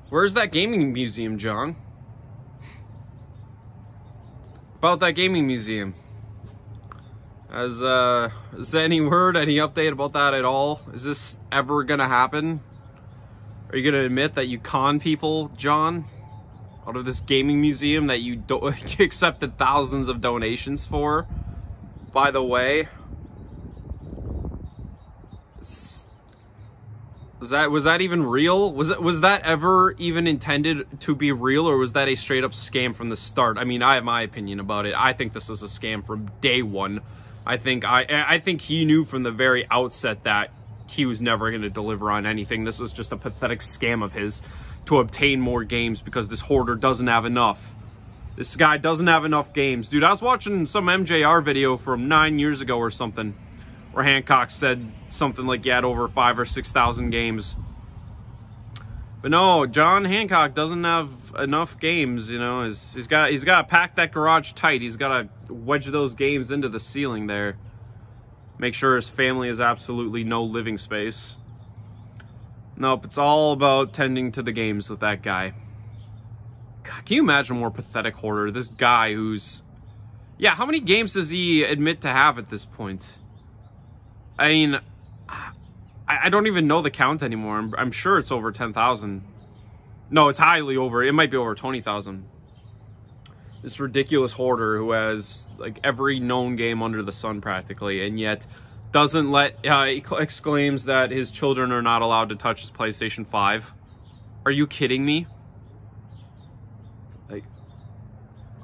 Where's that gaming museum, John? About that gaming museum. Is there any word, any update about that at all? Is this ever gonna happen? Are you gonna admit that you con people, John? Out of this gaming museum that you accepted thousands of donations for? By the way. Was that even real? Was that ever even intended to be real, or was that a straight up scam from the start? I mean, I have my opinion about it. I think this was a scam from day one. I think he knew from the very outset that he was never going to deliver on anything. This was just a pathetic scam of his to obtain more games because this hoarder doesn't have enough. This guy doesn't have enough games. Dude, I was watching some MJR video from 9 years ago or something, where Hancock said something like he had over 5,000 or 6,000 games. But no, John Hancock doesn't have enough games, you know. He's got to pack that garage tight. He's got to wedge those games into the ceiling there. Make sure his family has absolutely no living space. Nope, it's all about tending to the games with that guy. God, can you imagine a more pathetic hoarder? This guy who's... Yeah, how many games does he admit to have at this point? I mean, I don't even know the count anymore. I'm sure it's over 10,000. No, it's highly over. It might be over 20,000. This ridiculous hoarder who has like every known game under the sun practically, and yet doesn't let, exclaims that his children are not allowed to touch his PlayStation 5. Are you kidding me? Like,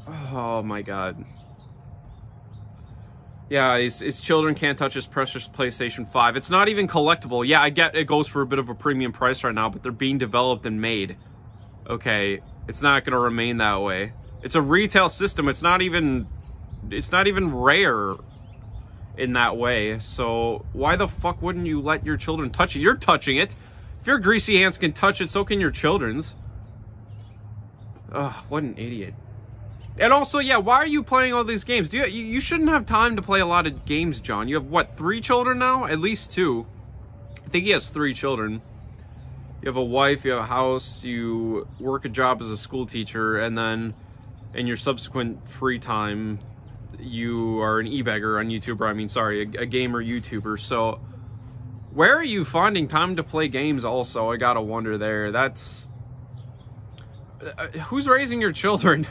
oh my God. Yeah, his children can't touch his precious PlayStation 5. It's not even collectible. Yeah, I get it goes for a bit of a premium price right now, but they're being developed and made. Okay, it's not going to remain that way. It's a retail system. It's not even rare in that way. So why the fuck wouldn't you let your children touch it? You're touching it. If your greasy hands can touch it, so can your children's. Ugh, what an idiot. And also, yeah, why are you playing all these games? You shouldn't have time to play a lot of games, John. You have, what, 3 children now? At least 2. I think he has 3 children. You have a wife, you have a house, you work a job as a school teacher, and then in your subsequent free time, you are an E-Beggar on YouTuber. I mean, sorry, a gamer YouTuber. So, where are you finding time to play games also? I gotta wonder there. That's... who's raising your children?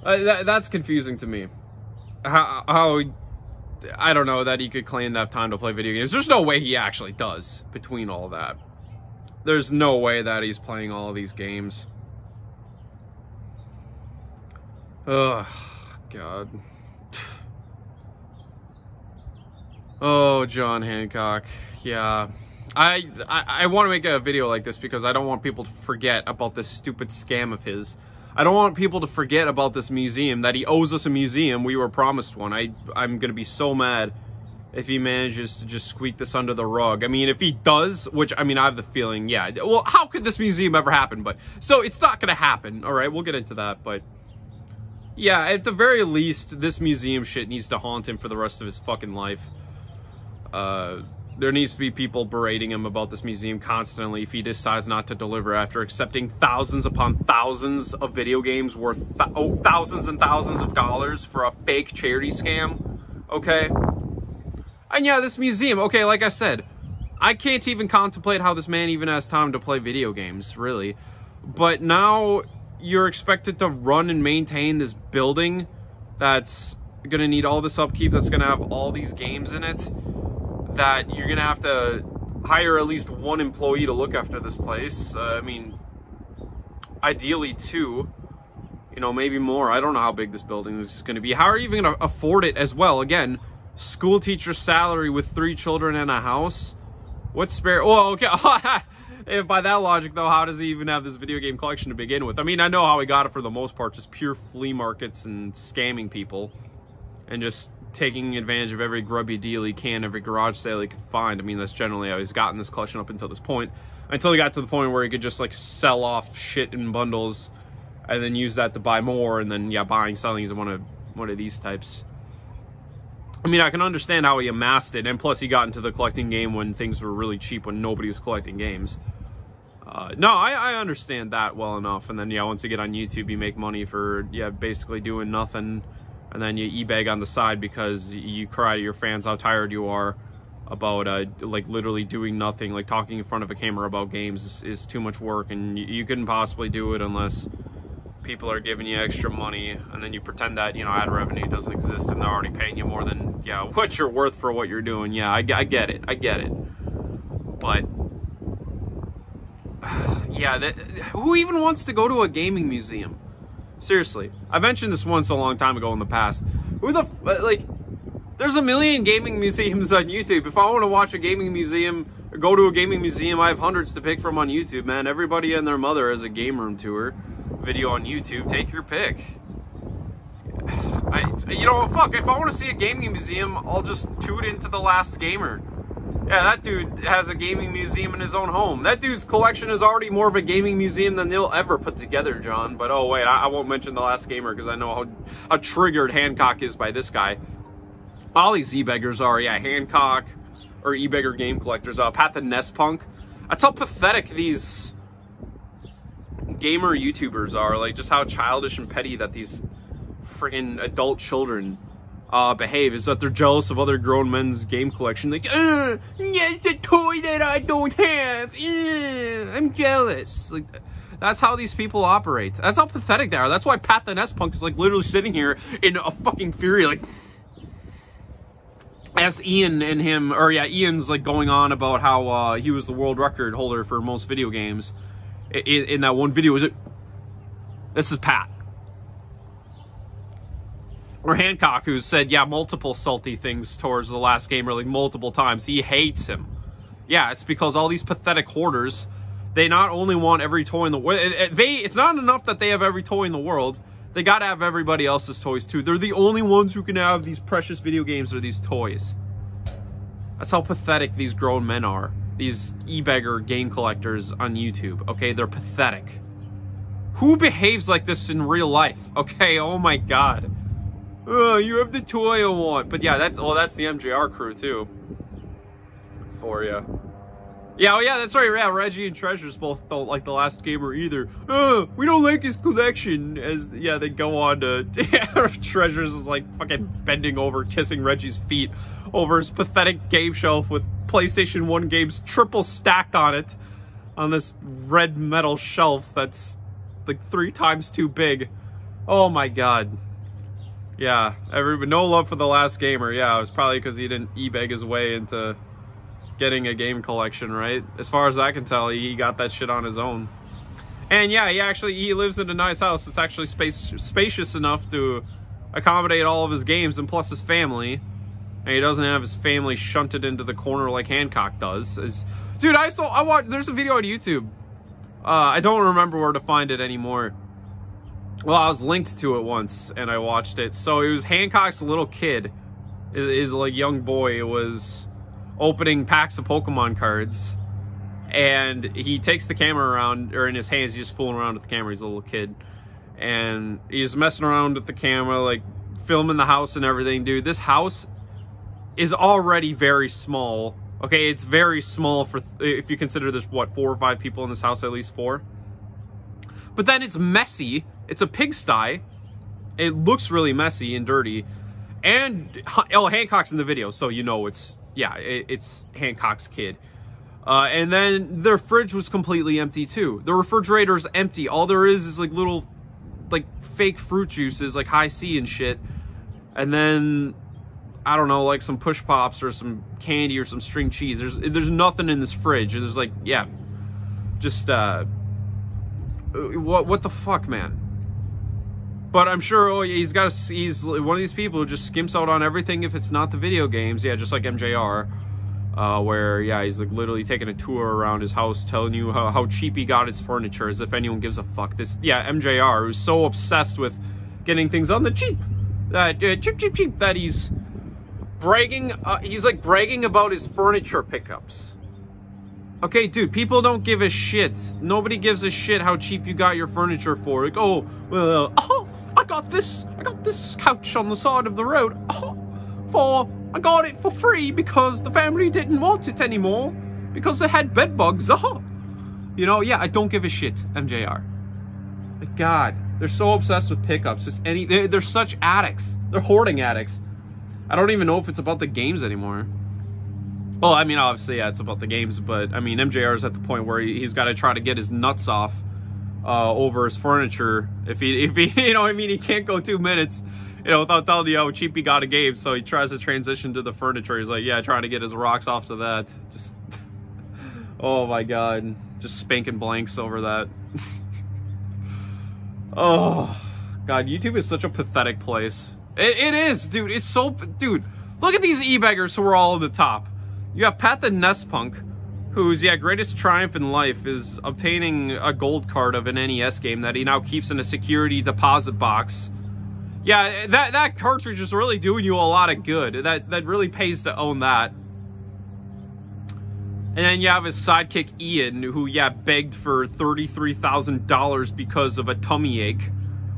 That's confusing to me. How I don't know that he could claim to have time to play video games. There's no way he actually does between all that. There's no way that he's playing all of these games. Ugh, God. Oh, John Hancock. Yeah. I want to make a video like this because I don't want people to forget about this stupid scam of his. I don't want people to forget about this museum, that he owes us a museum. We were promised one. I'm going to be so mad if he manages to just squeak this under the rug. I mean, if he does, which, I mean, I have the feeling, yeah. Well, how could this museum ever happen? But so it's not going to happen. All right, we'll get into that. But yeah, at the very least, this museum shit needs to haunt him for the rest of his fucking life. There needs to be people berating him about this museum constantly if he decides not to deliver after accepting thousands upon thousands of video games worth thousands and thousands of dollars for a fake charity scam. Okay? And yeah, this museum, okay, like I said, I can't even contemplate how this man even has time to play video games, really. But now you're expected to run and maintain this building that's gonna need all this upkeep, that's gonna have all these games in it, that you're gonna have to hire at least 1 employee to look after this place. I mean, ideally 2, you know, maybe more. I don't know how big this building is gonna be. How are you even gonna afford it as well? Again, school teacher salary with 3 children and a house. What's spare? Oh, okay. If by that logic, though, how does he even have this video game collection to begin with? I mean, I know how he got it for the most part, just pure flea markets and scamming people and just taking advantage of every grubby deal he can, every garage sale he could find. I mean, that's generally how he's gotten this collection up until this point. Until he got to the point where he could just, like, sell off shit in bundles and then use that to buy more, and then yeah, buying, selling is one of these types. I mean, I can understand how he amassed it, and plus he got into the collecting game when things were really cheap, when nobody was collecting games. No, I understand that well enough. And then yeah, once you get on YouTube, you make money for yeah, basically doing nothing, and then you e-beg on the side because you cry to your fans how tired you are about like literally doing nothing, like talking in front of a camera about games is too much work, and you couldn't possibly do it unless people are giving you extra money, and then you pretend that, you know, ad revenue doesn't exist and they're already paying you more than yeah, what you're worth for what you're doing. Yeah, I get it, but yeah, who even wants to go to a gaming museum? Seriously, I mentioned this once a long time ago in the past. Who the like? There's a million gaming museums on YouTube. If I want to watch a gaming museum or go to a gaming museum, I have hundreds to pick from on YouTube, man. Everybody and their mother has a game room tour video on YouTube. Take your pick. You know, fuck, if I want to see a gaming museum, I'll just tune into The Last Gamer. Yeah, that dude has a gaming museum in his own home. That dude's collection is already more of a gaming museum than they'll ever put together, John. But oh wait, I won't mention The Last Gamer because I know how triggered Hancock is by this guy. All these E-Beggars are, yeah, Hancock, or E-Beggar game collectors. Pat the Nest Punk. That's how pathetic these gamer YouTubers are. Like, just how childish and petty that these friggin' adult children behave, is that they're jealous of other grown men's game collection. Like, yeah, it's a toy that I don't have. I'm jealous. Like, that's how these people operate. That's how pathetic they are. That's why Pat the Nest Punk is like literally sitting here in a fucking fury, like, as Ian and him, or yeah, Ian's like going on about how he was the world record holder for most video games in that one video. Is it? This is Pat. Or Hancock, who said, yeah, multiple salty things towards The Last Gamer, like multiple times. He hates him. Yeah, it's because all these pathetic hoarders, they not only want every toy in the world, it's not enough that they have every toy in the world, they gotta have everybody else's toys too. They're the only ones who can have these precious video games or these toys. That's how pathetic these grown men are. These E-Beggar game collectors on YouTube, okay? They're pathetic. Who behaves like this in real life? Okay, oh my god. Oh, you have the toy I want. But yeah, that's the MJR crew too. For you. Yeah, oh yeah, that's right. Yeah, Reggie and Treasures both don't like The Last Gamer either. We don't like his collection. As yeah, they go on to yeah, Treasures is like fucking bending over, kissing Reggie's feet over his pathetic game shelf with PlayStation 1 games triple stacked on it, on this red metal shelf that's like 3 times too big. Oh my god. Yeah, no love for The Last Gamer. Yeah, it was probably because he didn't e-beg his way into getting a game collection, right? As far as I can tell, he got that shit on his own. And yeah, he lives in a nice house. It's actually spacious enough to accommodate all of his games and plus his family. And he doesn't have his family shunted into the corner like Hancock does. Dude, I watched, there's a video on YouTube. I don't remember where to find it anymore. Well, I was linked to it once, and I watched it. So it was Hancock's little kid, his like young boy, was opening packs of Pokemon cards, and he takes the camera around, or in his hands, he's just fooling around with the camera. He's a little kid, and he's messing around with the camera, like filming the house and everything. Dude, this house is already very small. Okay, it's very small for if you consider there's what, 4 or 5 people in this house, at least 4. But then it's messy. It's a pigsty. It looks really messy and dirty. And oh, Hancock's in the video, so you know it's Hancock's kid. And then their fridge was completely empty too. The refrigerator's empty. All there is like little, like fake fruit juices, like high C and shit. And then I don't know, like some push pops or some candy or some string cheese. There's nothing in this fridge. There's like, yeah, just what the fuck, man. But I'm sure he's one of these people who just skimps out on everything if it's not the video games. Yeah, just like MJR, where yeah, he's like literally taking a tour around his house, telling you how cheap he got his furniture, as if anyone gives a fuck. This MJR, who's so obsessed with getting things on the cheap, cheap, that he's bragging. He's like bragging about his furniture pickups. Okay, dude, people don't give a shit. Nobody gives a shit how cheap you got your furniture for. Like, oh, well, I got this couch on the side of the road. I got it for free because the family didn't want it anymore because they had bed bugs. You know, yeah, I don't give a shit, MJR. But God, they're so obsessed with pickups. Just they're such addicts. They're hoarding addicts. I don't even know if it's about the games anymore. Well, I mean, obviously, yeah, it's about the games, but I mean, MJR is at the point where he's got to try to get his nuts off over his furniture. If he, you know, I mean, he can't go 2 minutes, you know, without telling you how cheap he got a game. So he tries to transition to the furniture. He's like, yeah, trying to get his rocks off to that. Just, oh my God, just spanking blanks over that. Oh God, YouTube is such a pathetic place. It is, dude. It's so, dude. Look at these e-beggars who are all at the top. You have Pat the Nest Punk, whose greatest triumph in life is obtaining a gold card of an NES game that he now keeps in a security deposit box. Yeah, that cartridge is really doing you a lot of good. That really pays to own that. And then you have his sidekick Ian, who begged for $33,000 because of a tummy ache,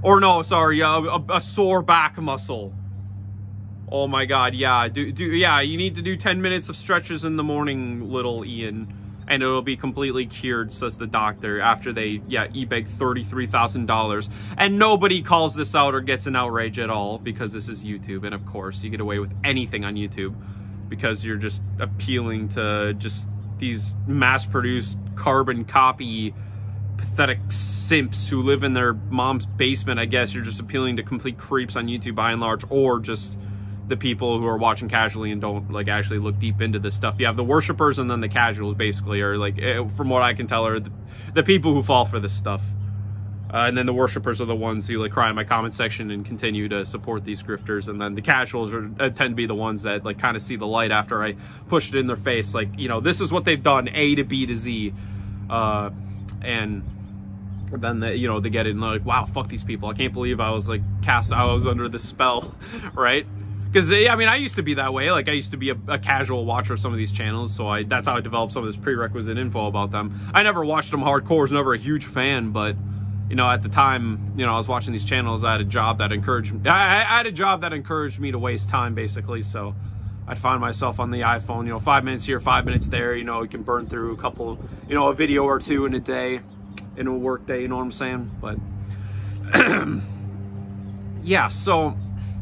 or no, sorry, a sore back muscle. Oh my God, yeah, you need to do 10 minutes of stretches in the morning, little Ian, and it'll be completely cured, says the doctor, after they, e-beg $33,000. And nobody calls this out or gets an outrage at all, because this is YouTube, and of course, you get away with anything on YouTube, because you're just appealing to just these mass-produced carbon copy pathetic simps who live in their mom's basement. I guess you're just appealing to complete creeps on YouTube by and large, or just the people who are watching casually and don't like actually look deep into this stuff. You have the worshipers, and then the casuals basically are like, from what I can tell, are the people who fall for this stuff. And then the worshipers are the ones who like cry in my comment section and continue to support these grifters. And then the casuals tend to be the ones that like kind of see the light after I push it in their face. Like, you know, this is what they've done, A to B to Z. And then they, you know, they get it and they're like, wow, fuck these people. I can't believe I was like I was under the spell, right? Because, I mean, I used to be that way. Like, I used to be a casual watcher of some of these channels, so that's how I developed some of this prerequisite info about them. I never watched them hardcore, was never a huge fan, but, you know, at the time, you know, I was watching these channels, I had a job that encouraged me. I had a job that encouraged me to waste time, basically, so I'd find myself on the iPhone, you know, 5 minutes here, 5 minutes there, you know, you can burn through a couple, you know, a video or two in a day, in a work day, you know what I'm saying? But, yeah, so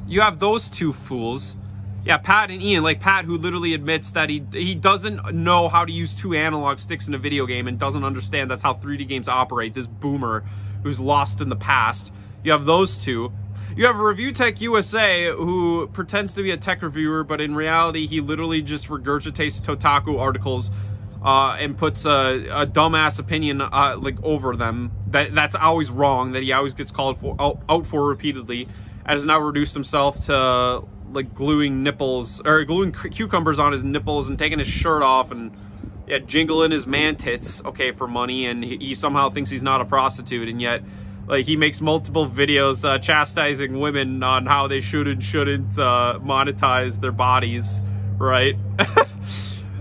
you have those two fools. Yeah, Pat and Ian. Like Pat, who literally admits that he doesn't know how to use 2 analog sticks in a video game and doesn't understand that's how 3D games operate. This boomer who's lost in the past. You have those two. You have Review Tech USA, who pretends to be a tech reviewer, but in reality, he literally just regurgitates Totaku articles and puts a dumbass opinion like over them. That's always wrong. That he always gets called out for repeatedly. And has now reduced himself to like gluing cucumbers on his nipples and taking his shirt off and jingling his man tits, okay, for money. And he somehow thinks he's not a prostitute, and yet like he makes multiple videos chastising women on how they should and shouldn't monetize their bodies, right?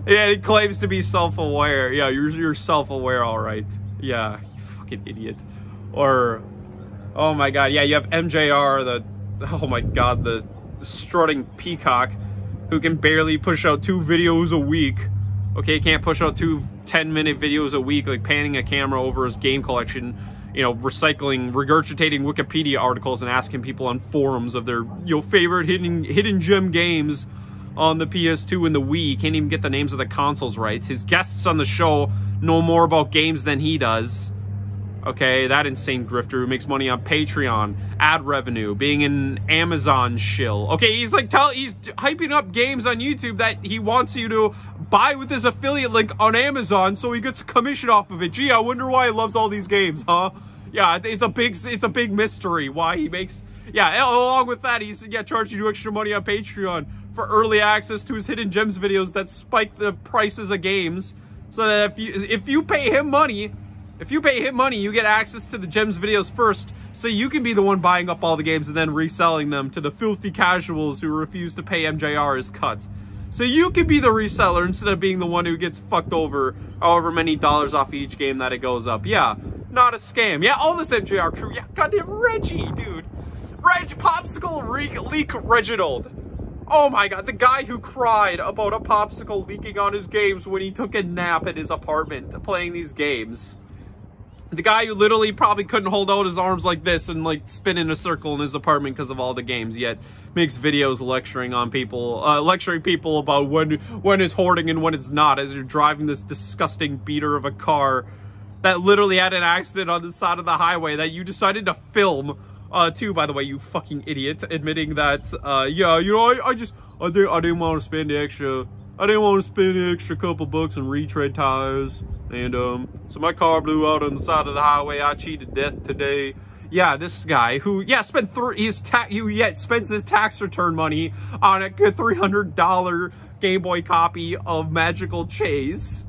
Yeah, he claims to be self-aware. Yeah, you're self-aware, all right. Yeah, you fucking idiot. Or, oh my God, yeah, you have MJR, oh my God, the strutting peacock who can barely push out 2 videos a week. Okay, can't push out 2 10-minute videos a week, like panning a camera over his game collection, you know, regurgitating Wikipedia articles and asking people on forums of their, you know, favorite hidden gem games on the PS2 and the Wii. Can't even get the names of the consoles right. His guests on the show know more about games than he does. Okay, that insane grifter who makes money on Patreon, ad revenue, being an Amazon shill. Okay, he's like he's hyping up games on YouTube that he wants you to buy with his affiliate link on Amazon, so he gets a commission off of it. Gee, I wonder why he loves all these games, huh? Yeah, it's a big mystery why he makes. Yeah, along with that, he's charging you extra money on Patreon for early access to his hidden gems videos that spike the prices of games, so that if you pay him money. If you pay him money, you get access to the Gems videos first, so you can be the one buying up all the games and then reselling them to the filthy casuals who refuse to pay MJR his cut. So you can be the reseller instead of being the one who gets fucked over however many dollars off each game that it goes up. Yeah, not a scam. Yeah, all this MJR crew. Yeah, goddamn Reggie, dude. Popsicle leak Reginald. Oh my god, the guy who cried about a popsicle leaking on his games when he took a nap in his apartment playing these games. The guy who literally probably couldn't hold out his arms like this and like spin in a circle in his apartment because of all the games, yet makes videos lecturing people about when it's hoarding and when it's not, as you're driving this disgusting beater of a car that literally had an accident on the side of the highway that you decided to film. Too, by the way, you fucking idiot, admitting that, yeah, you know, I didn't want to spend the extra couple bucks on retread tires, and, so my car blew out on the side of the highway. I cheated death today. Yeah, this guy who, yeah, spends his tax return money on a $300 Game Boy copy of Magical Chase.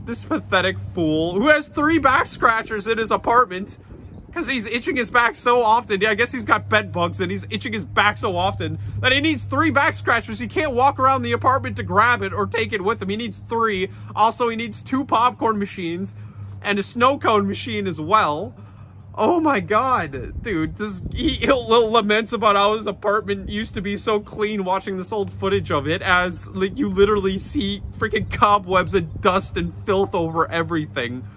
This pathetic fool who has 3 back scratchers in his apartment. Because he's itching his back so often. Yeah, I guess he's got bed bugs and he's itching his back so often that he needs 3 back scratchers. He can't walk around the apartment to grab it or take it with him. He needs 3. Also, he needs 2 popcorn machines and a snow cone machine as well. Oh my god, dude. He laments about how his apartment used to be so clean watching this old footage of it, as like you literally see freaking cobwebs and dust and filth over everything.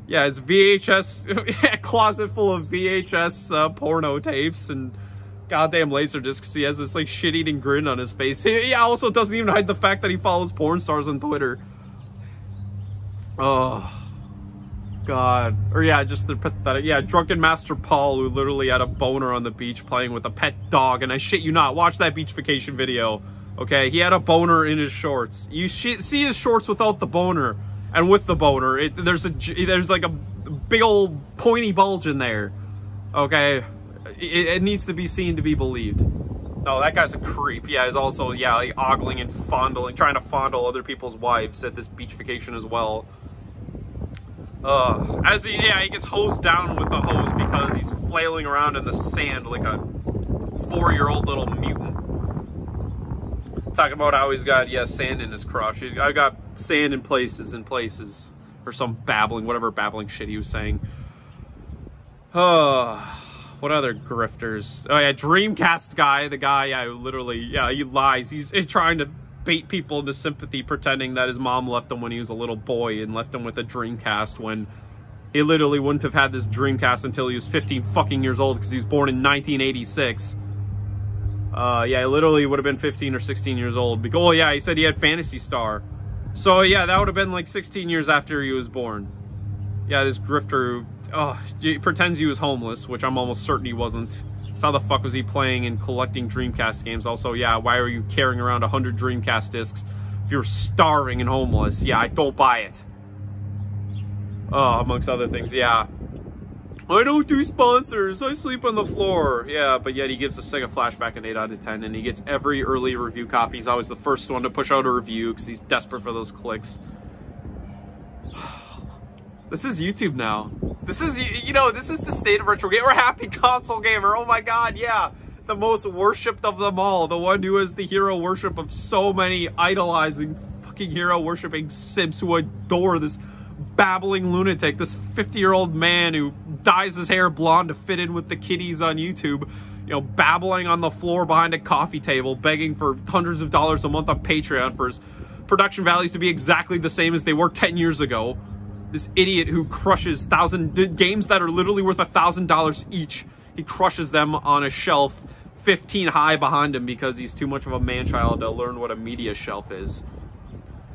Yeah, his VHS closet full of VHS porno tapes and goddamn laser discs. He has this like shit-eating grin on his face. He also doesn't even hide the fact that he follows porn stars on Twitter. Oh god. Or yeah, just the pathetic. Yeah, Drunken Master Paul, who literally had a boner on the beach playing with a pet dog. And I shit you not, watch that beach vacation video. Okay, he had a boner in his shorts. You see his shorts without the boner. And with the boner, there's like a big old pointy bulge in there. Okay, it needs to be seen to be believed. No, that guy's a creep. Yeah, he's also, yeah, like ogling and fondling, trying to fondle other people's wives at this beach vacation as well. He gets hosed down with the hose because he's flailing around in the sand like a 4-year-old little mutant. Talking about how he's got, yeah, sand in his crotch. I got sand in places, or some whatever babbling shit he was saying. What other grifters? Oh yeah, Dreamcast guy, the guy, yeah, who literally, yeah, he lies. He's trying to bait people into sympathy, pretending that his mom left him when he was a little boy and left him with a Dreamcast when he literally wouldn't have had this Dreamcast until he was 15 fucking years old because he was born in 1986. Yeah, literally would have been 15 or 16 years old. Oh yeah, he said he had Phantasy Star. So yeah, that would have been like 16 years after he was born. Yeah, this grifter, he pretends he was homeless, which I'm almost certain he wasn't. So how the fuck was he playing and collecting Dreamcast games? Also, yeah, why are you carrying around 100 Dreamcast discs if you're starving and homeless? Yeah, I don't buy it. Amongst other things, yeah. I don't do sponsors, I sleep on the floor. Yeah, but yet he gives a Sega Flashback an 8 out of 10, and he gets every early review copy. He's always the first one to push out a review because he's desperate for those clicks. This is YouTube now. This is, you know, this is the state of retro gamer. Happy console gamer, oh my god, yeah. The most worshipped of them all. The one who is the hero worship of so many idolizing, fucking hero worshipping simps who adore this babbling lunatic, this 50-year-old man who dyes his hair blonde to fit in with the kiddies on YouTube, you know, babbling on the floor behind a coffee table, begging for hundreds of dollars a month on Patreon for his production values to be exactly the same as they were 10 years ago. This idiot who crushes games that are literally worth $1,000 each. He crushes them on a shelf 15 high behind him because he's too much of a man-child to learn what a media shelf is.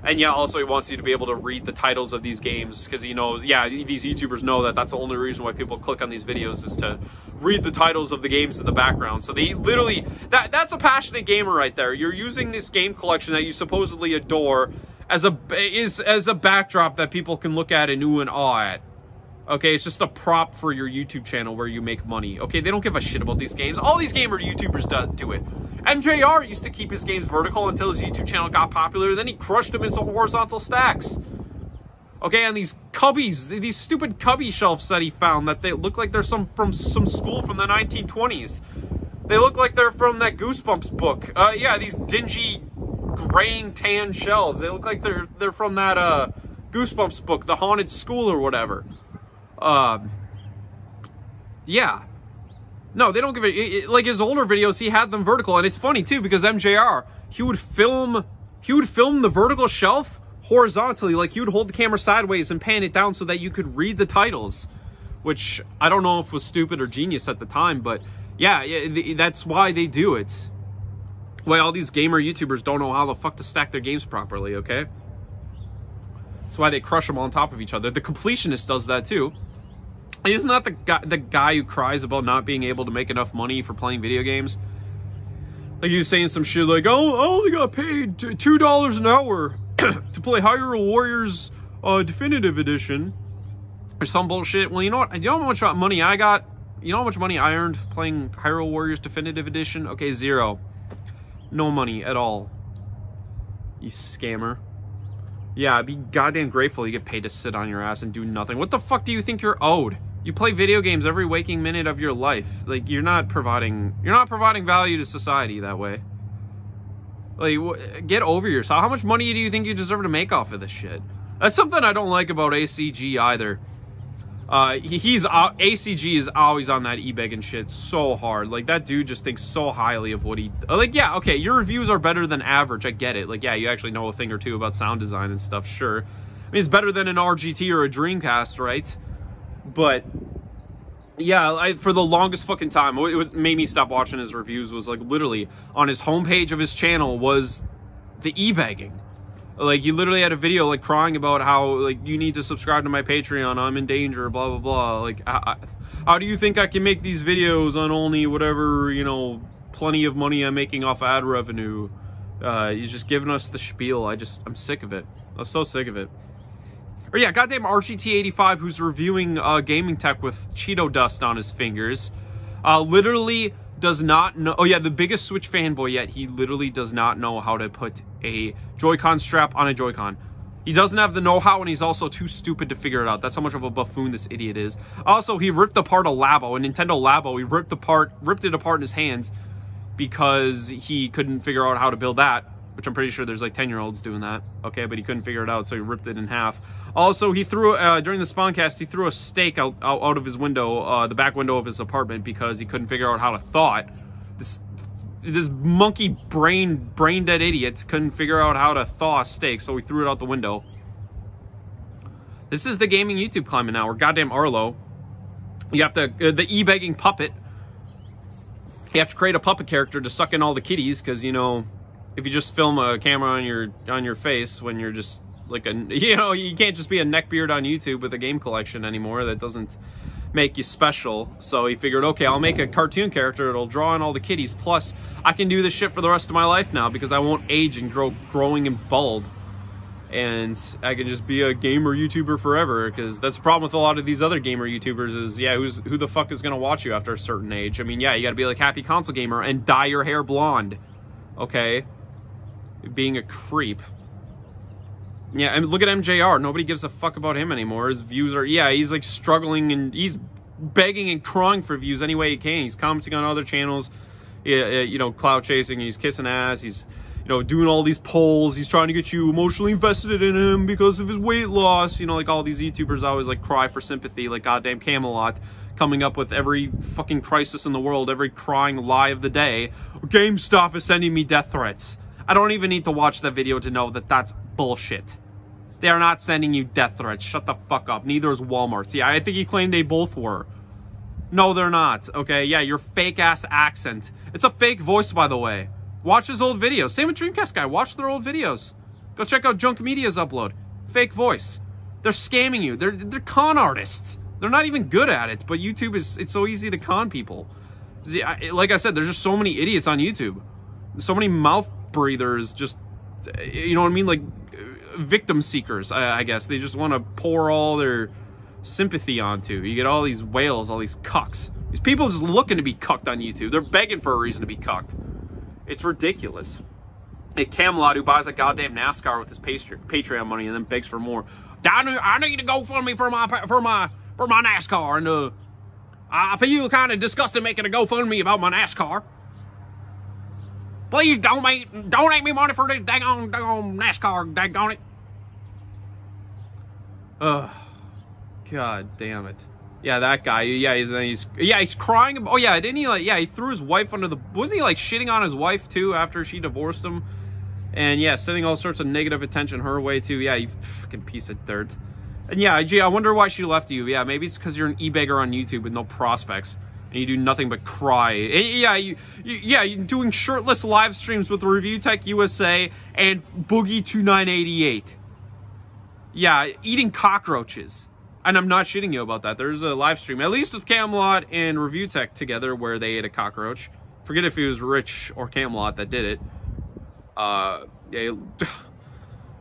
And yeah, also he wants you to be able to read the titles of these games because he knows, yeah, these YouTubers know that that's the only reason why people click on these videos is to read the titles of the games in the background. So they literally, that's a passionate gamer right there. You're using this game collection that you supposedly adore as a backdrop that people can look at and ooh and awe at. Okay, it's just a prop for your YouTube channel where you make money. Okay, they don't give a shit about these games. All these gamer YouTubers do it. MJR used to keep his games vertical until his YouTube channel got popular, then he crushed them into horizontal stacks. Okay, and these cubbies, these stupid cubby shelves that he found that they look like they're from some school from the 1920s. They look like they're from that Goosebumps book. Yeah, these dingy graying tan shelves. They look like they're from that Goosebumps book, The Haunted School or whatever. Yeah. No, they don't give it, like his older videos, he had them vertical, and it's funny too because MJR, he would film the vertical shelf horizontally, like he would hold the camera sideways and pan it down so that you could read the titles, which I don't know if was stupid or genius at the time, but yeah, that's why they do it. Why all these gamer YouTubers don't know how the fuck to stack their games properly, okay? That's why they crush them on top of each other. The completionist does that too. Isn't that the guy who cries about not being able to make enough money for playing video games? Like he was saying some shit like, oh, I only got paid $2 an hour to play Hyrule Warriors Definitive Edition. Or some bullshit. Well, you know what? Do you know how much money I got? You know how much money I earned playing Hyrule Warriors Definitive Edition? Okay, 0. No money at all. You scammer. Yeah, be goddamn grateful you get paid to sit on your ass and do nothing. What the fuck do you think you're owed? You play video games every waking minute of your life. Like, you're not providing value to society that way. Like, get over yourself. How much money do you think you deserve to make off of this shit? That's something I don't like about ACG either. ACG is always on that E-Beggar shit so hard. Like, that dude just thinks so highly of what he... Like, yeah, okay, your reviews are better than average. I get it. Like, yeah, you actually know a thing or two about sound design and stuff, sure. I mean, it's better than an RGT or a Dreamcast, right? But, yeah, for the longest fucking time, what made me stop watching his reviews was, like, literally, on his homepage of his channel was the E-Begging. Like, he literally had a video, like, crying about how, like, you need to subscribe to my Patreon, I'm in danger, blah, blah, blah. Like, how do you think I can make these videos on only whatever, you know, plenty of money I'm making off ad revenue? He's just giving us the spiel. I'm sick of it. I'm so sick of it. Or, yeah, goddamn RGT85, who's reviewing gaming tech with Cheeto dust on his fingers, literally does not know. Oh yeah, the biggest Switch fanboy yet. He literally does not know how to put a Joy-Con strap on a Joy-Con. He doesn't have the know-how, and he's also too stupid to figure it out. That's how much of a buffoon this idiot is. Also, he ripped apart a Labo, a Nintendo Labo. He ripped it apart in his hands because he couldn't figure out how to build that, which I'm pretty sure there's like 10-year-olds doing that. Okay, but he couldn't figure it out, so he ripped it in half. Also, he threw, during the Spawncast, he threw a steak out of his window, the back window of his apartment, because he couldn't figure out how to thaw it. This monkey brain dead idiot couldn't figure out how to thaw a steak, so he threw it out the window. This is the gaming YouTube climate now. We're goddamn Arlo. You have to, the E-Begging puppet. You have to create a puppet character to suck in all the kitties, because, you know, if you just film a camera on your face when you're just like you know, you can't just be a neckbeard on YouTube with a game collection anymore. That doesn't make you special. So he figured, okay, I'll make a cartoon character. It'll draw in all the kitties. Plus, I can do this shit for the rest of my life now because I won't age and growing and bald. And I can just be a gamer YouTuber forever, because that's the problem with a lot of these other gamer YouTubers is, yeah, who the fuck is going to watch you after a certain age? I mean, yeah, you got to be like Happy Console Gamer and dye your hair blonde. Okay? Being a creep. Yeah, and look at MJR. Nobody gives a fuck about him anymore. His views are, yeah, he's like struggling and he's begging and crying for views any way he can. He's commenting on other channels, you know, clout chasing. He's kissing ass. He's, you know, doing all these polls. He's trying to get you emotionally invested in him because of his weight loss. You know, like all these YouTubers always like cry for sympathy, like goddamn Camelot, coming up with every fucking crisis in the world, every crying lie of the day. GameStop is sending me death threats. I don't even need to watch that video to know that that's bullshit. They are not sending you death threats. Shut the fuck up. Neither is Walmart. See, I think he claimed they both were. No, they're not. Okay, yeah, your fake-ass accent. It's a fake voice, by the way. Watch his old videos. Same with Dreamcast Guy. Watch their old videos. Go check out Junk Media's upload. Fake voice. They're scamming you. They're con artists. They're not even good at it, but YouTube it's so easy to con people. See, like I said, there's just so many idiots on YouTube. So many mouth breathers, just, you know what I mean? Like, victim seekers, I guess. They just want to pour all their sympathy onto. You get all these whales, all these cucks. These people just looking to be cucked on YouTube. They're begging for a reason to be cucked. It's ridiculous. A Camelot who buys a goddamn NASCAR with his Patreon money and then begs for more. I need to go fund me for my NASCAR, and I feel kind of disgusted making a GoFundMe about my NASCAR. Please donate me money for this daggone NASCAR, daggone it. Ugh. God damn it. Yeah, that guy. Yeah, he's crying. Oh yeah, didn't he like? Yeah, he threw his wife under the. Wasn't he like shitting on his wife too after she divorced him? And yeah, sending all sorts of negative attention her way too. Yeah, you fucking piece of dirt. And yeah, gee, I wonder why she left you. Yeah, maybe it's because you're an E-Beggar on YouTube with no prospects. And you do nothing but cry. And yeah, you're doing shirtless live streams with Review Tech USA and Boogie2988. Yeah, eating cockroaches. And I'm not shitting you about that. There's a live stream, at least with Camelot and Review Tech together, where they ate a cockroach. Forget if it was Rich or Camelot that did it. Yeah,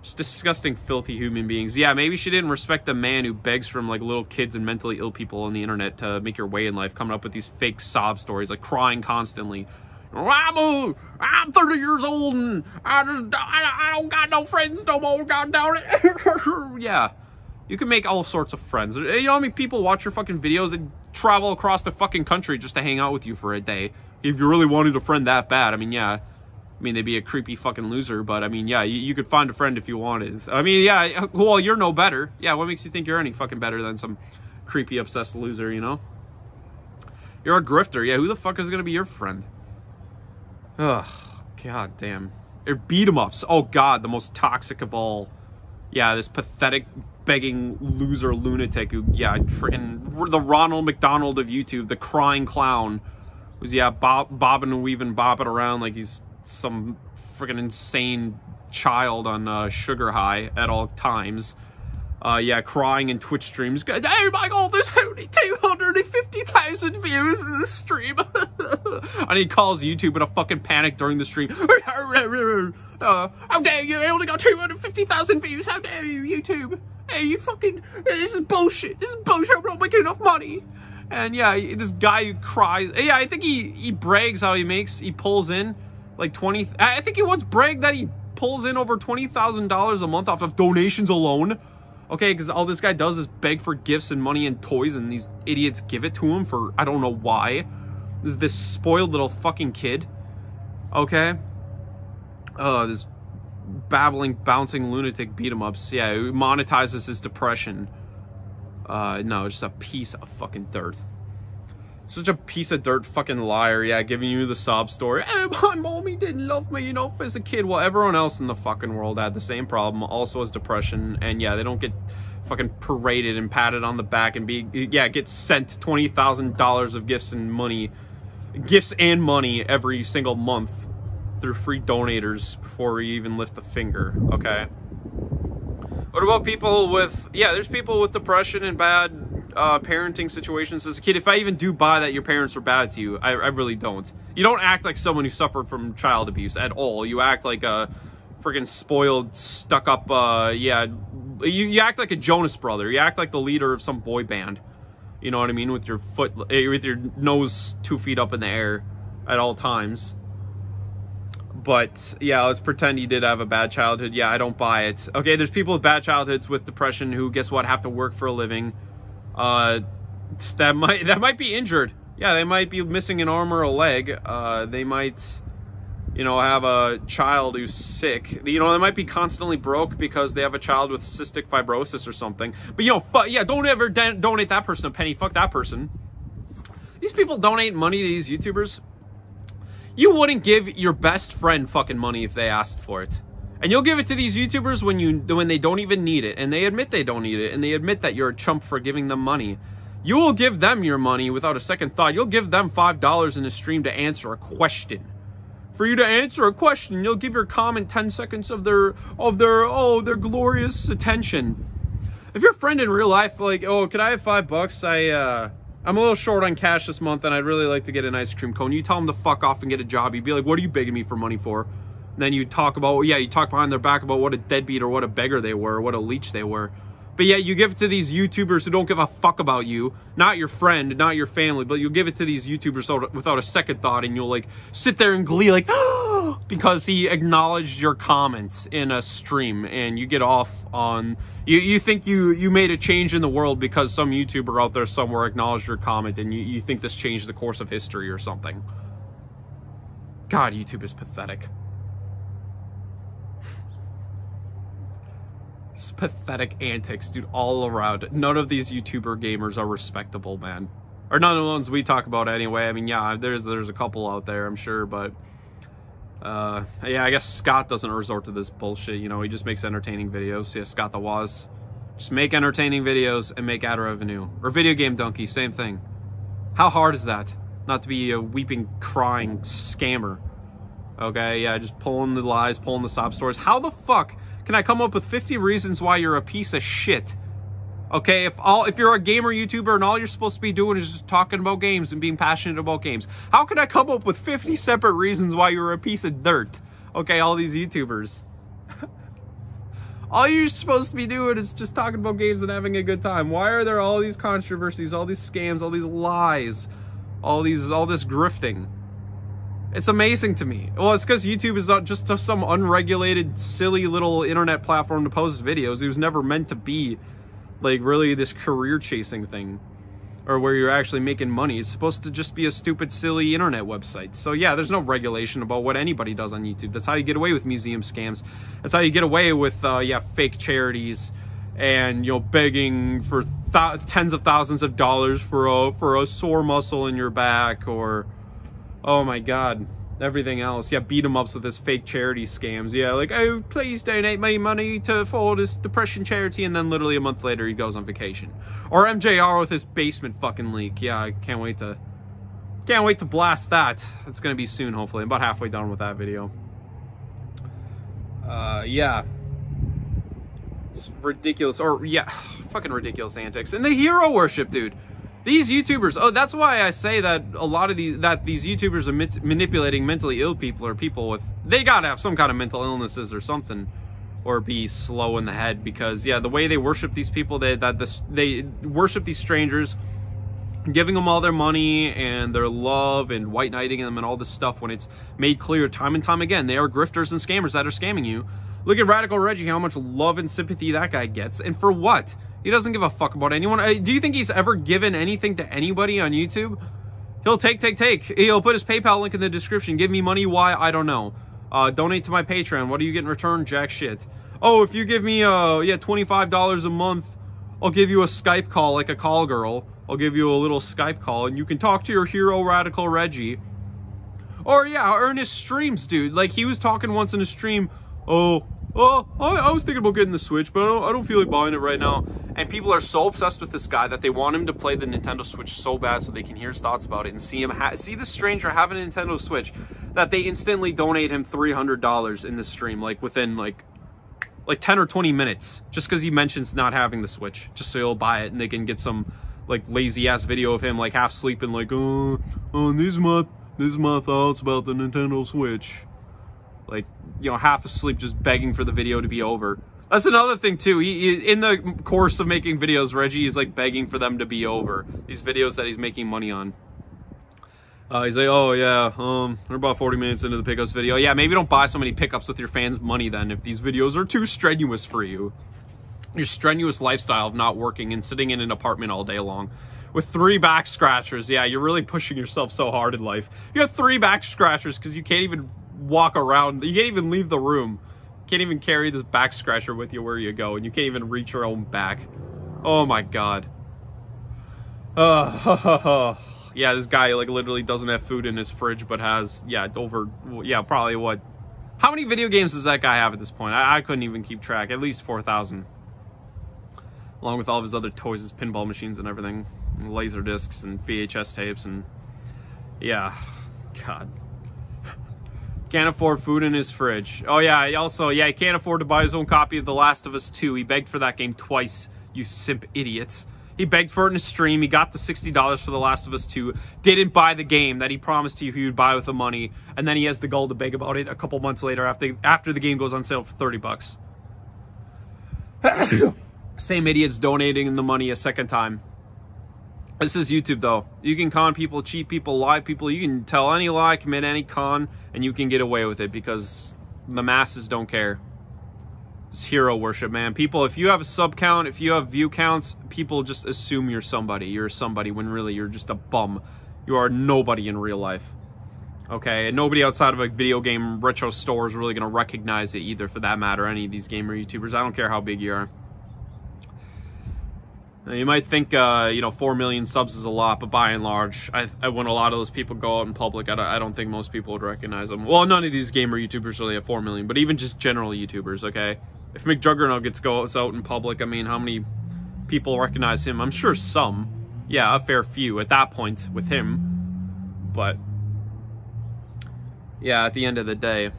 just disgusting, filthy human beings. Yeah, maybe she didn't respect the man who begs from like little kids and mentally ill people on the internet to make your way in life, coming up with these fake sob stories, like crying constantly. I'm 30 years old and I don't got no friends no more. God damn it. Yeah, you can make all sorts of friends. You know how many people watch your fucking videos and travel across the fucking country just to hang out with you for a day? If you really wanted a friend that bad, I mean, yeah. I mean, they'd be a creepy fucking loser, but I mean, yeah, you could find a friend if you wanted. I mean, yeah, well, you're no better. Yeah, what makes you think you're any fucking better than some creepy, obsessed loser, you know? You're a grifter. Yeah, who the fuck is going to be your friend? Ugh, god damn. Or beat 'em ups. Oh god, the most toxic of all. Yeah, this pathetic, begging loser lunatic who, yeah, freaking the Ronald McDonald of YouTube, the crying clown, who's, yeah, bobbing and weaving, bopping around like he's some freaking insane child on sugar high at all times. Yeah, crying in Twitch streams. Oh my god, there's only 250,000 views in the stream. And he calls YouTube in a fucking panic during the stream. How dare you? I only got 250,000 views. How dare you, YouTube? Hey, you fucking... This is bullshit. This is bullshit. I'm not making enough money. And yeah, this guy who cries... Yeah, I think he brags how he pulls in like 20... I think he once bragged that he pulls in over $20,000 a month off of donations alone. Okay, because all this guy does is beg for gifts and money and toys, and these idiots give it to him for, I don't know why. This is this spoiled little fucking kid. Okay? This babbling, bouncing lunatic beat-em-ups. Yeah, who monetizes his depression. No, just a piece of fucking dirt. Such a piece of dirt fucking liar, yeah, giving you the sob story. Oh, my mommy didn't love me enough as a kid. Well, everyone else in the fucking world had the same problem, also has depression, and yeah, they don't get fucking paraded and patted on the back and get sent $20,000 of gifts and money every single month through free donators before you even lift a finger, okay? What about people with, yeah, there's people with depression and bad parenting situations as a kid. If I even do buy that your parents were bad to you, I really don't. You don't act like someone who suffered from child abuse at all. You act like a freaking spoiled, stuck-up, yeah, you act like a Jonas brother. You act like the leader of some boy band. You know what I mean? With your nose 2 feet up in the air at all times. But yeah, let's pretend you did have a bad childhood. Yeah, I don't buy it. Okay, there's people with bad childhoods with depression who, guess what, have to work for a living. That might be injured. Yeah, they might be missing an arm or a leg. They might, you know, have a child who's sick. You know, they might be constantly broke because they have a child with cystic fibrosis or something. But, you know, yeah, don't ever donate that person a penny. Fuck that person. These people donate money to these YouTubers. You wouldn't give your best friend fucking money if they asked for it. And you'll give it to these YouTubers when they don't even need it. And they admit they don't need it. And they admit that you're a chump for giving them money. You will give them your money without a second thought. You'll give them $5 in a stream to answer a question. For you to answer a question, you'll give your comment 10 seconds of their glorious attention. If your friend in real life, like, oh, could I have $5? I'm a little short on cash this month and I'd really like to get an ice cream cone. You tell them to fuck off and get a job. You'd be like, what are you begging me for money for? And then you talk about, yeah, you talk behind their back about what a deadbeat or what a beggar they were, or what a leech they were. But yeah, you give it to these YouTubers who don't give a fuck about you, not your friend, not your family, but you'll give it to these YouTubers without a second thought, and you'll like sit there in glee like, oh, because he acknowledged your comments in a stream, and you get off on, you think you made a change in the world because some YouTuber out there somewhere acknowledged your comment, and you think this changed the course of history or something. God, YouTube is pathetic. It's pathetic antics, dude, all around. None of these YouTuber gamers are respectable, man. Or none of the ones we talk about anyway. I mean, yeah, there's a couple out there, I'm sure, but yeah, I guess Scott doesn't resort to this bullshit. You know, he just makes entertaining videos. Yeah, Scott the Waz. Just make entertaining videos and make ad revenue. Or Video Game Donkey, same thing. How hard is that? Not to be a weeping, crying scammer. Okay, yeah, just pulling the lies, pulling the sob stories. How the fuck can I come up with 50 reasons why you're a piece of shit? Okay, if you're a gamer YouTuber and all you're supposed to be doing is just talking about games and being passionate about games, how can I come up with 50 separate reasons why you're a piece of dirt? Okay, all these YouTubers. All you're supposed to be doing is just talking about games and having a good time. Why are there all these controversies, all these scams, all these lies, all this grifting? It's amazing to me. Well, it's because YouTube is not just some unregulated, silly little internet platform to post videos. It was never meant to be like really this career chasing thing, or where you're actually making money. It's supposed to just be a stupid, silly internet website. So yeah, there's no regulation about what anybody does on YouTube. That's how you get away with museum scams. That's how you get away with yeah, fake charities and, you know, begging for tens of thousands of dollars for a sore muscle in your back, or oh my god, everything else. Yeah, beat 'em ups with this fake charity scams. Yeah, like, oh, please donate my money for this depression charity, and then literally a month later he goes on vacation. Or MJR with his basement fucking leak. Yeah, I can't wait to blast that. It's gonna be soon, hopefully. I'm about halfway done with that video. Yeah. It's ridiculous, or yeah, fucking ridiculous antics. And the hero worship, dude. These YouTubers, oh, that's why I say that a lot of these YouTubers are manipulating mentally ill people, or people with, they gotta have some kind of mental illnesses or something, or be slow in the head, because yeah, the way they worship these people, they worship these strangers, giving them all their money and their love and white knighting them and all this stuff, when it's made clear time and time again they are grifters and scammers that are scamming you. Look at Radical Reggie, how much love and sympathy that guy gets, and for what? He doesn't give a fuck about anyone. Do you think he's ever given anything to anybody on YouTube? He'll take. He'll put his PayPal link in the description. Give me money, why? I don't know. Donate to my Patreon. What do you get in return? Jack shit. Oh, if you give me, yeah, $25 a month, I'll give you a Skype call, like a call girl. I'll give you a little Skype call, and you can talk to your hero, Radical Reggie. Or, yeah, or in his streams, dude. Like, he was talking once in a stream, I was thinking about getting the Switch, but I don't feel like buying it right now. And people are so obsessed with this guy that they want him to play the Nintendo Switch so bad so they can hear his thoughts about it and see him see this stranger have a Nintendo Switch, that they instantly donate him $300 in the stream, like within like 10 or 20 minutes, just because he mentions not having the Switch, just so he'll buy it, and they can get some like lazy ass video of him like half sleeping, like this is my thoughts about the Nintendo Switch. Like, you know, half asleep, just begging for the video to be over. That's another thing too. He in the course of making videos, Reggie is like begging for them to be over. These videos that he's making money on. He's like, oh yeah, we're about 40 minutes into the pickups video. Yeah, maybe don't buy so many pickups with your fans' money then, if these videos are too strenuous for you. Your strenuous lifestyle of not working and sitting in an apartment all day long with 3 back scratchers. Yeah, you're really pushing yourself so hard in life. You have 3 back scratchers because you can't even walk around. You can't even leave the room. You can't even carry this back scratcher with you where you go, and you can't even reach your own back. Oh my god. Yeah, this guy like literally doesn't have food in his fridge, but has, yeah, probably what? How many video games does that guy have at this point? I couldn't even keep track. At least 4,000. Along with all of his other toys, his pinball machines and everything. And laser discs and VHS tapes and... yeah. God. Can't afford food in his fridge. Oh yeah, also, yeah, he can't afford to buy his own copy of The Last of Us 2. He begged for that game twice, you simp idiots. He begged for it in a stream. He got the $60 for The Last of Us 2. Didn't buy the game that he promised you he would buy with the money. And then he has the gall to beg about it a couple months later after the game goes on sale for 30 bucks. Same idiots donating the money a second time. This is YouTube though. You can con people, cheat people, lie people. You can tell any lie, commit any con, and you can get away with it because the masses don't care. It's hero worship, man. People, if you have a sub count, if you have view counts, people just assume you're somebody. You're somebody when really you're just a bum. You are nobody in real life. Okay, and nobody outside of a video game retro store is really going to recognize it either, for that matter, any of these gamer YouTubers. I don't care how big you are. Now, you might think, you know, 4 million subs is a lot, but by and large, when a lot of those people go out in public, I don't think most people would recognize them. Well, none of these gamer YouTubers really have 4 million, but even just general YouTubers, okay? If McJuggernaut goes out in public, I mean, how many people recognize him? I'm sure some. Yeah, a fair few at that point with him. But yeah, at the end of the day,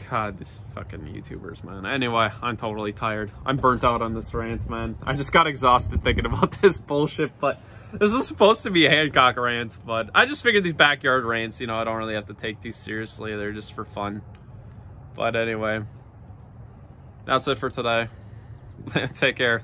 God, these fucking YouTubers, man. Anyway, I'm totally tired. I'm burnt out on this rant, man. I just got exhausted thinking about this bullshit, but this was supposed to be a Hancock rant, but I just figured these backyard rants, you know, I don't really have to take too seriously. They're just for fun. But anyway, that's it for today. Take care.